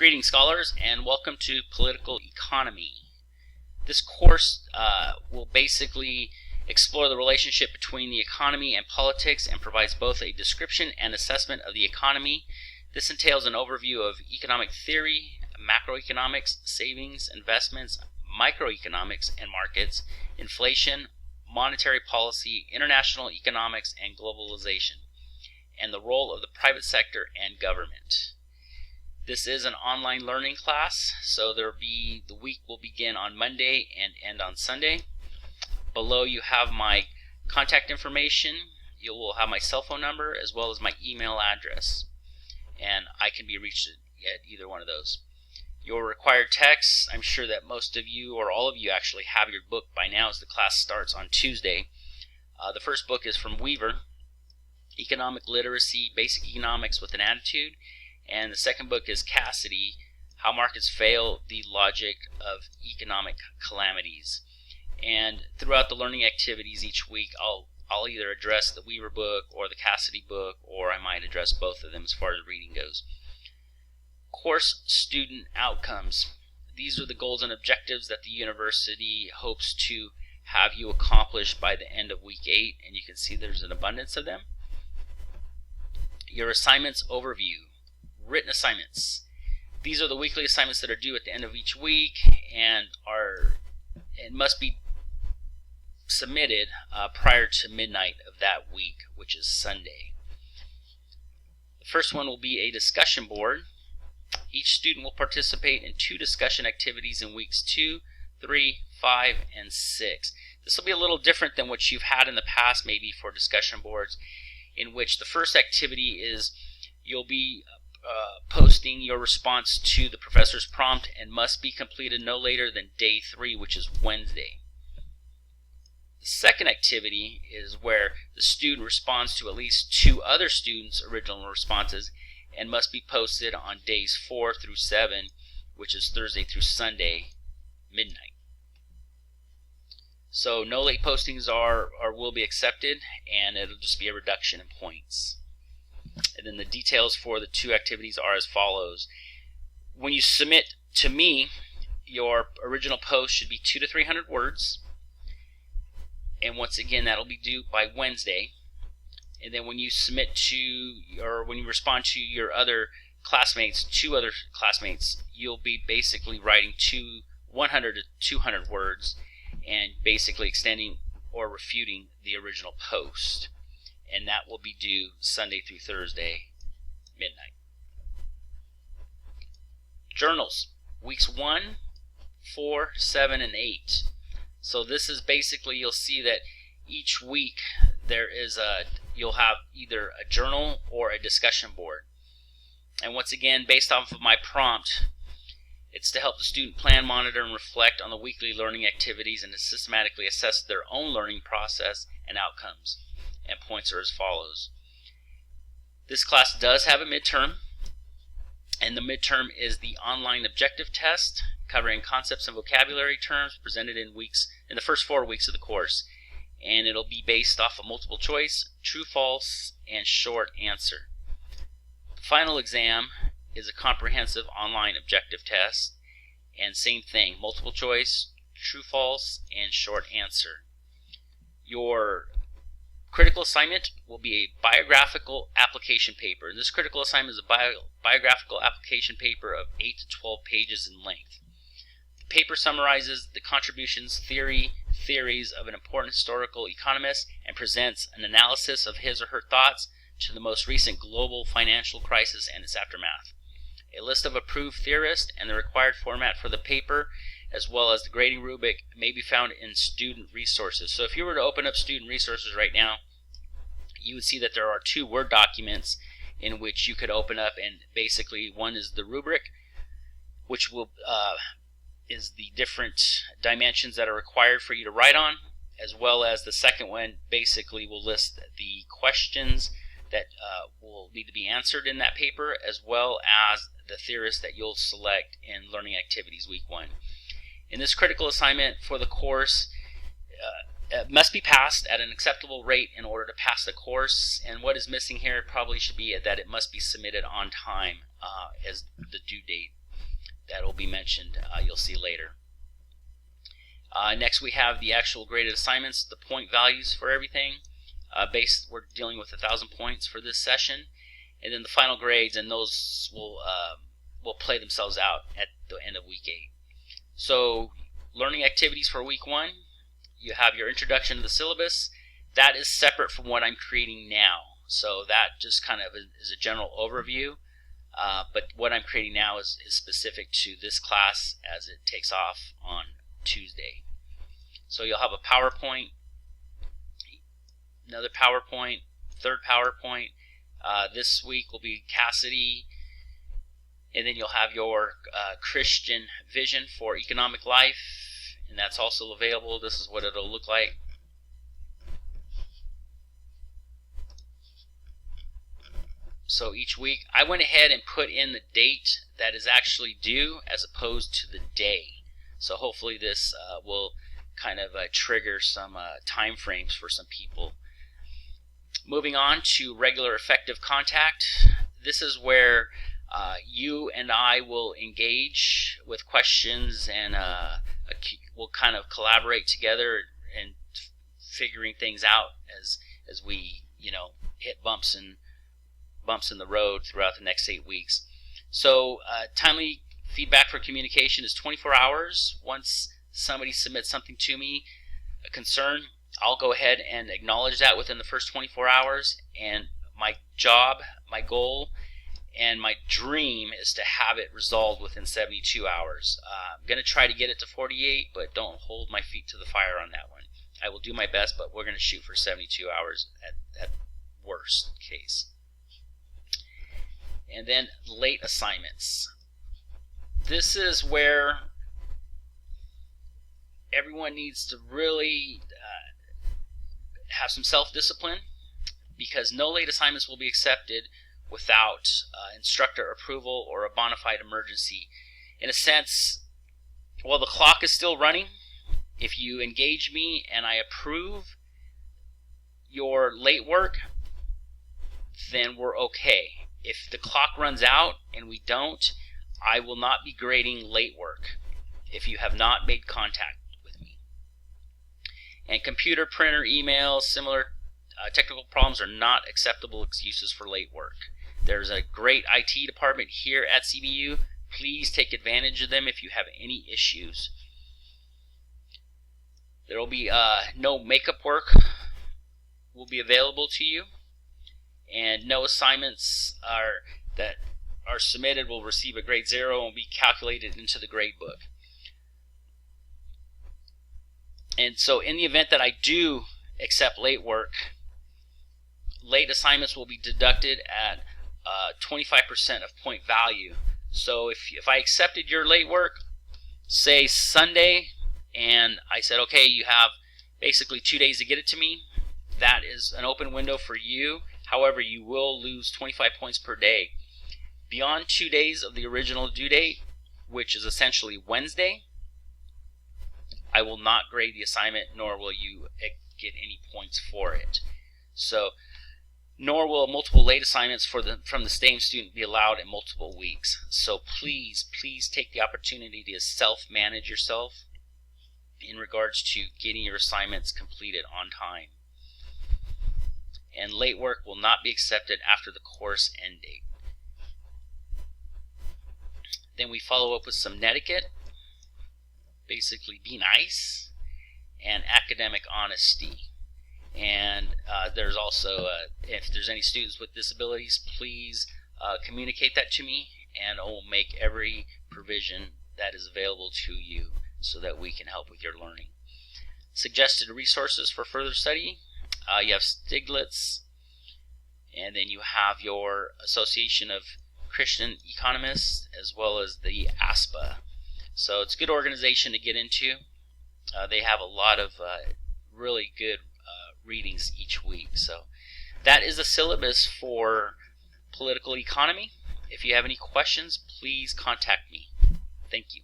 Greetings, scholars, and welcome to Political Economy. This course will basically explore the relationship between the economy and politics and provides both a description and assessment of the economy. This entails an overview of economic theory, macroeconomics, savings, investments, microeconomics and markets, inflation, monetary policy, international economics, and globalization, and the role of the private sector and government. This is an online learning class, so the week will begin on Monday and end on Sunday. Below you have my contact information. You will have my cell phone number as well as my email address, and I can be reached at either one of those. Your required texts, I'm sure that most of you or all of you actually have your book by now as the class starts on Tuesday. The first book is from Weaver, Economic Literacy, Basic Economics with an Attitude. And the second book is Cassidy, How Markets Fail, the Logic of Economic Calamities. And throughout the learning activities each week, I'll either address the Weaver book or the Cassidy book, or I might address both of them as far as reading goes. Course student outcomes. These are the goals and objectives that the university hopes to have you accomplish by the end of week 8, and you can see there's an abundance of them. Your assignments overview. Written assignments. These are the weekly assignments that are due at the end of each week and must be submitted prior to midnight of that week, which is Sunday. The first one will be a discussion board. Each student will participate in 2 discussion activities in weeks 2, 3, 5, and 6. This will be a little different than what you've had in the past maybe for discussion boards, in which the first activity is you'll be posting your response to the professor's prompt and must be completed no later than day 3, which is Wednesday. The second activity is where the student responds to at least 2 other students' original responses and must be posted on days 4 through 7, which is Thursday through Sunday, midnight. So no late postings will be accepted, and it'll just be a reduction in points. And then the details for the 2 activities are as follows. When you submit to me, your original post should be 200 to 300 words. And once again, that'll be due by Wednesday. And then when you when you respond to your other classmates, 2 other classmates, you'll be basically writing 100 to 200 words and basically extending or refuting the original post. And that will be due Sunday through Thursday, midnight. Journals, weeks 1, 4, 7, and 8. So this is basically, you'll see that each week you'll have either a journal or a discussion board. And once again, based off of my prompt, it's to help the student plan, monitor, and reflect on the weekly learning activities and to systematically assess their own learning process and outcomes. And points are as follows. This class does have a midterm, and the midterm is the online objective test covering concepts and vocabulary terms presented in the first 4 weeks of the course, and it'll be based off of multiple choice, true, false, and short answer. The final exam is a comprehensive online objective test, and same thing, multiple choice, true, false, and short answer. Your critical assignment will be a biographical application paper. And this critical assignment is a biographical application paper of 8 to 12 pages in length. The paper summarizes the theories of an important historical economist and presents an analysis of his or her thoughts to the most recent global financial crisis and its aftermath. A list of approved theorists and the required format for the paper, as well as the grading rubric, may be found in student resources. So if you were to open up student resources right now, you would see that there are 2 Word documents in which you could open up, and basically one is the rubric, which is the different dimensions that are required for you to write on, as well as the second one basically will list the questions that will need to be answered in that paper, as well as the theorists that you'll select in Learning Activities Week 1. In this critical assignment for the course, it must be passed at an acceptable rate in order to pass the course, and what is missing here probably should be that it must be submitted on time as the due date. that will be mentioned, you'll see later. Next we have the actual graded assignments, the point values for everything. We're dealing with 1,000 points for this session, and then the final grades, and those will play themselves out at the end of week 8. So learning activities for week 1, you have your introduction to the syllabus. That is separate from what I'm creating now, so that just kind of is a general overview, but what I'm creating now is specific to this class as it takes off on Tuesday. So you'll have a PowerPoint, another PowerPoint, third PowerPoint. This week will be Cassidy, and then you'll have your Christian vision for economic life, and that's also available. This is what it'll look like. So each week I went ahead and put in the date that is actually due as opposed to the day. So hopefully this will kind of trigger some time frames for some people. Moving on to regular effective contact. This is where you and I will engage with questions, and we'll kind of collaborate together and figuring things out as we hit bumps in the road throughout the next 8 weeks. So timely feedback for communication is 24 hours. Once somebody submits something to me, a concern, I'll go ahead and acknowledge that within the first 24 hours. And my job, my goal, and my dream is to have it resolved within 72 hours. I'm going to try to get it to 48, but don't hold my feet to the fire on that one. I will do my best, but we're going to shoot for 72 hours at worst case. And then late assignments. This is where everyone needs to really have some self-discipline, because no late assignments will be accepted without instructor approval or a bona fide emergency. In a sense, while the clock is still running, if you engage me and I approve your late work, then we're okay. If the clock runs out and we don't, I will not be grading late work if you have not made contact with me. And computer, printer, email, similar technical problems are not acceptable excuses for late work. There's a great IT department here at CBU. Please take advantage of them if you have any issues. There will be no makeup work will be available to you, and no assignments that are submitted will receive a grade 0 and will be calculated into the grade book. And so in the event that I do accept late work, late assignments will be deducted at 25% of point value. So if I accepted your late work, say Sunday, and I said, okay, you have basically 2 days to get it to me, that is an open window for you. However, you will lose 25 points per day. Beyond 2 days of the original due date, which is essentially Wednesday, I will not grade the assignment, nor will you get any points for it. So, nor will multiple late assignments from the same student be allowed in multiple weeks. So please take the opportunity to self-manage yourself in regards to getting your assignments completed on time. And late work will not be accepted after the course end date. Then we follow up with some netiquette, basically be nice, and academic honesty. And there's also, if there's any students with disabilities, please communicate that to me, and I will make every provision that is available to you so that we can help with your learning. Suggested resources for further study. You have Stiglitz, and then you have your Association of Christian Economists, as well as the ASPA. So it's a good organization to get into. They have a lot of really good readings each week. So that is the syllabus for political economy. If you have any questions, please contact me. Thank you.